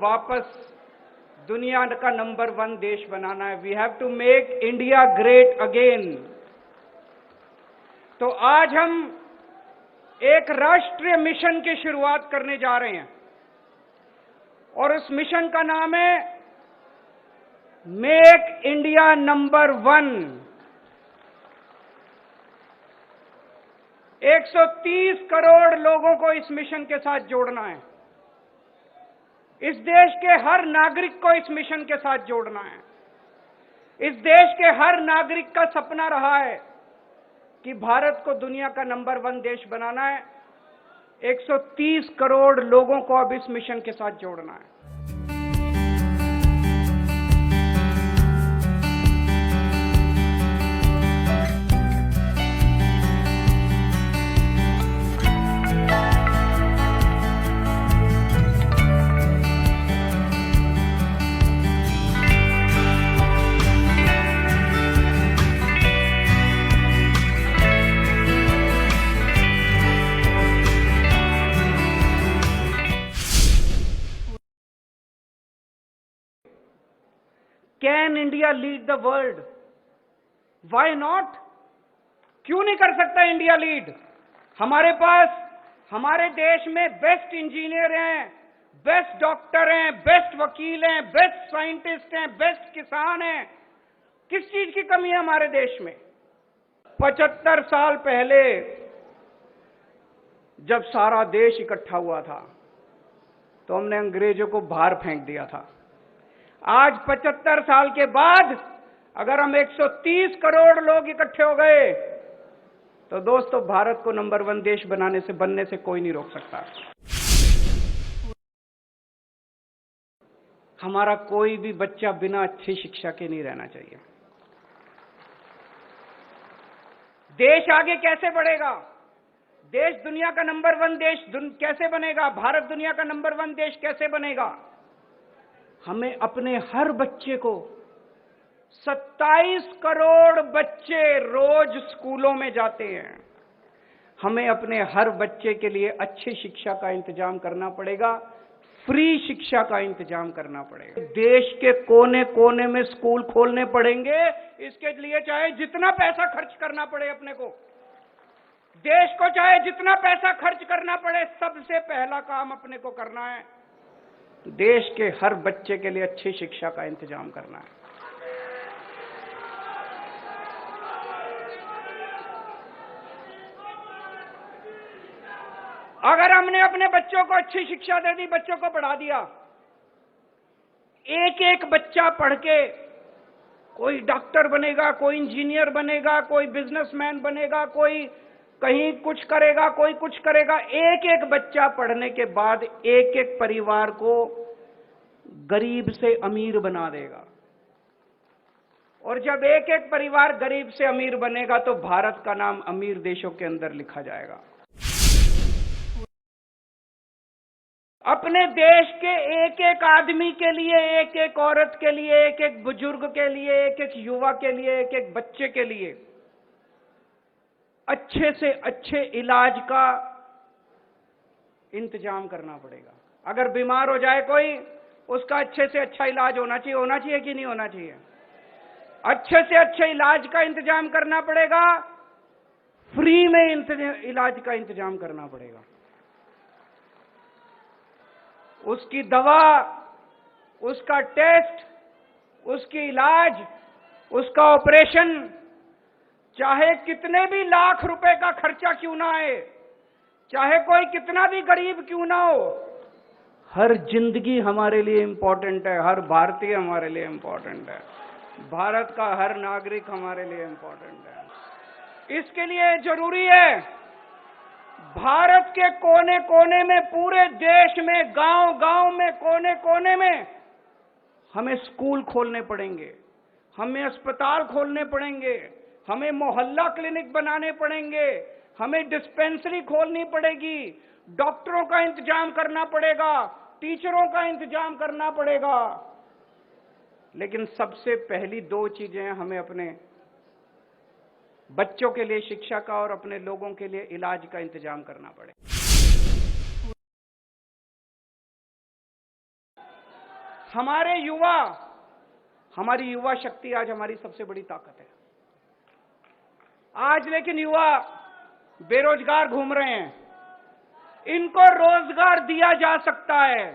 वापस दुनिया का नंबर 1 देश बनाना है। We have to make India great again. तो आज हम एक राष्ट्रीय मिशन की शुरुआत करने जा रहे हैं और उस मिशन का नाम है मेक इंडिया नंबर 1। 130 करोड़ लोगों को इस मिशन के साथ जोड़ना है। इस देश के हर नागरिक को इस मिशन के साथ जोड़ना है। इस देश के हर नागरिक का सपना रहा है कि भारत को दुनिया का नंबर 1 देश बनाना है। 130 करोड़ लोगों को अब इस मिशन के साथ जोड़ना है। Can India lead the world? Why not? क्यों नहीं कर सकता इंडिया लीड? हमारे पास हमारे देश में बेस्ट इंजीनियर हैं, बेस्ट डॉक्टर हैं, बेस्ट वकील हैं, बेस्ट साइंटिस्ट हैं, बेस्ट किसान हैं। किस चीज की कमी है हमारे देश में? 75 साल पहले जब सारा देश इकट्ठा हुआ था तो हमने अंग्रेजों को बाहर फेंक दिया था। आज 75 साल के बाद अगर हम 130 करोड़ लोग इकट्ठे हो गए तो दोस्तों भारत को नंबर 1 देश बनने से कोई नहीं रोक सकता। हमारा कोई भी बच्चा बिना अच्छी शिक्षा के नहीं रहना चाहिए। देश आगे कैसे बढ़ेगा? देश दुनिया का नंबर 1 देश कैसे बनेगा? भारत दुनिया का नंबर 1 देश कैसे बनेगा? हमें अपने हर बच्चे को 27 करोड़ बच्चे रोज स्कूलों में जाते हैं। हमें अपने हर बच्चे के लिए अच्छी शिक्षा का इंतजाम करना पड़ेगा, फ्री शिक्षा का इंतजाम करना पड़ेगा। देश के कोने कोने में स्कूल खोलने पड़ेंगे। इसके लिए चाहे जितना पैसा खर्च करना पड़े अपने को, देश को चाहे जितना पैसा खर्च करना पड़े, सबसे पहला काम अपने को करना है देश के हर बच्चे के लिए अच्छी शिक्षा का इंतजाम करना है। अगर हमने अपने बच्चों को अच्छी शिक्षा दे दी, बच्चों को पढ़ा दिया, एक एक बच्चा पढ़ के कोई डॉक्टर बनेगा, कोई इंजीनियर बनेगा, कोई बिजनेसमैन बनेगा, कोई कहीं कुछ करेगा, कोई कुछ करेगा। एक एक बच्चा पढ़ने के बाद एक एक परिवार को गरीब से अमीर बना देगा। और जब एक एक परिवार गरीब से अमीर बनेगा तो भारत का नाम अमीर देशों के अंदर लिखा जाएगा। अपने देश के एक एक आदमी के लिए, एक एक औरत के लिए, एक एक बुजुर्ग के लिए, एक एक युवा के लिए, एक एक बच्चे के लिए अच्छे से अच्छे इलाज का इंतजाम करना पड़ेगा। अगर बीमार हो जाए कोई, उसका अच्छे से अच्छा इलाज होना चाहिए कि नहीं होना चाहिए? अच्छे से अच्छे इलाज का इंतजाम करना पड़ेगा, फ्री में इलाज का इंतजाम करना पड़ेगा। उसकी दवा, उसका टेस्ट, उसकी इलाज, उसका ऑपरेशन, चाहे कितने भी लाख रुपए का खर्चा क्यों ना आए, चाहे कोई कितना भी गरीब क्यों ना हो, हर जिंदगी हमारे लिए इंपॉर्टेंट है। हर भारतीय हमारे लिए इंपॉर्टेंट है। भारत का हर नागरिक हमारे लिए इंपॉर्टेंट है। इसके लिए जरूरी है भारत के कोने कोने में, पूरे देश में, गांव गांव में, कोने कोने में हमें स्कूल खोलने पड़ेंगे, हमें अस्पताल खोलने पड़ेंगे, हमें मोहल्ला क्लिनिक बनाने पड़ेंगे, हमें डिस्पेंसरी खोलनी पड़ेगी, डॉक्टरों का इंतजाम करना पड़ेगा, टीचरों का इंतजाम करना पड़ेगा। लेकिन सबसे पहली 2 चीजें हमें अपने बच्चों के लिए शिक्षा का और अपने लोगों के लिए इलाज का इंतजाम करना पड़ेगा। हमारे युवा, हमारी युवा शक्ति आज हमारी सबसे बड़ी ताकत है। आज लेकिन युवा बेरोजगार घूम रहे हैं। इनको रोजगार दिया जा सकता है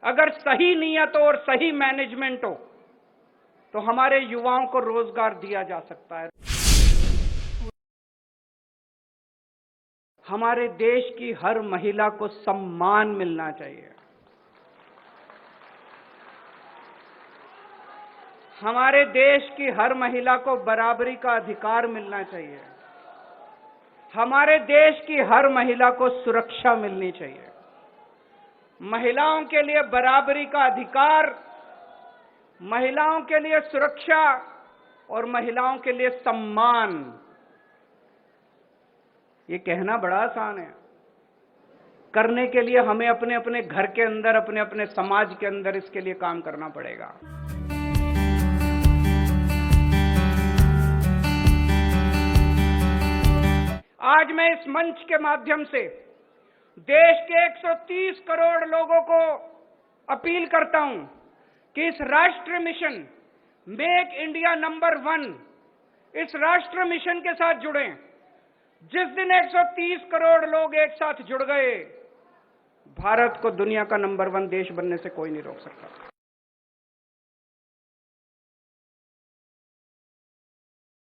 अगर सही नियत और सही मैनेजमेंट हो, तो हमारे युवाओं को रोजगार दिया जा सकता है। हमारे देश की हर महिला को सम्मान मिलना चाहिए। हमारे देश की हर महिला को बराबरी का अधिकार मिलना चाहिए। हमारे देश की हर महिला को सुरक्षा मिलनी चाहिए। महिलाओं के लिए बराबरी का अधिकार, महिलाओं के लिए सुरक्षा और महिलाओं के लिए सम्मान, ये कहना बड़ा आसान है। करने के लिए हमें अपने अपने घर के अंदर, अपने अपने समाज के अंदर इसके लिए काम करना पड़ेगा। आज मैं इस मंच के माध्यम से देश के 130 करोड़ लोगों को अपील करता हूं कि इस राष्ट्र मिशन मेक इंडिया नंबर 1, इस राष्ट्र मिशन के साथ जुड़ें। जिस दिन 130 करोड़ लोग एक साथ जुड़ गए, भारत को दुनिया का नंबर 1 देश बनने से कोई नहीं रोक सकता।